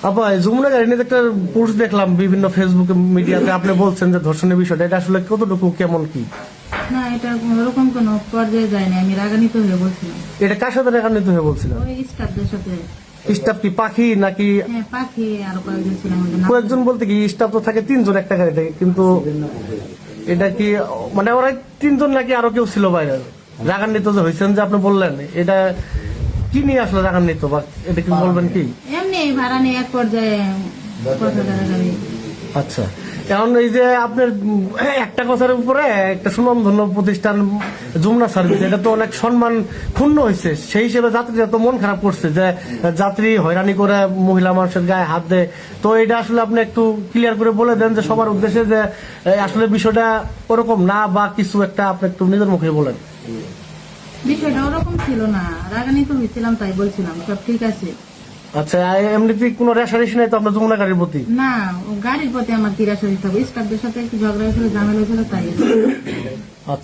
আপা যমুনা গাড়ি নিয়ে একটা পোস্ট দেখলাম বিভিন্ন ফেসবুক মিডিয়াতে, আপনি বলছেন যে ধর্ষণের বিষয়টা, এটা আসলে কতটুকু কেমন কি? না, এটা ওরকম কোনো পর্যায়ে যায়নি, আমি রাগান্বিত হয়ে বলছিলাম। এটা কার সাথে রাগান্বিত হয়ে বলছিলেন? ওই স্টাফদের সাথে। স্টাফ কি পাখি নাকি? হ্যাঁ, পাখি আরো কয়েকজন ছিলাম। কয়েকজন বলতে কি স্টাফ তো থাকে 3 জন একটা গাড়িতে, কিন্তু এটা কি মানে ওরা 3 জন নাকি আরো কেউ ছিল বাইরে? রাগান্বিত যে হয়েছেন যে আপনি বললেন, এটা কি নিয়ে আসলে রাগান্বিত, বা এটা কি বলবেন কি? এমনি ভাড়া নিয়ে এক পর্যায়ে কথা কাটাকাটি। আচ্ছা, এখন এই যে আপনার একটা কথার উপরে একটা সুনামধন্য প্রতিষ্ঠান যমুনা সার্ভিস, এটা তো অনেক সম্মান ক্ষুণ্ণ হয়েছে, সেই হিসেবে যাত্রীরা তো মন খারাপ করছে যে যাত্রী হয়রানি করে মহিলা মানুষের গায়ে হাত দেয়। তো এটা আসলে আপনি একটু ক্লিয়ার করে বলে দেন যে সবার উদ্দেশ্যে, যে আসলে বিষয়টা ওরকম না, বা কিছু একটা আপনি একটু নিজের মুখে বলেন। বিষয়টা ওরকম ছিল না, রাগান্বিত হয়েছিলাম তাই বলছিলাম, সব ঠিক আছে। আচ্ছা, এমনিতে কোনো রেশারেশি নাই তো আপনার যমুনা গাড়ির প্রতি? না, গাড়ির প্রতি আমার কি রেশারেশি হবে? স্টাফদের সাথে একটু ঝগড়া হয়েছিল, ঝামেলা হয়েছিল তাই।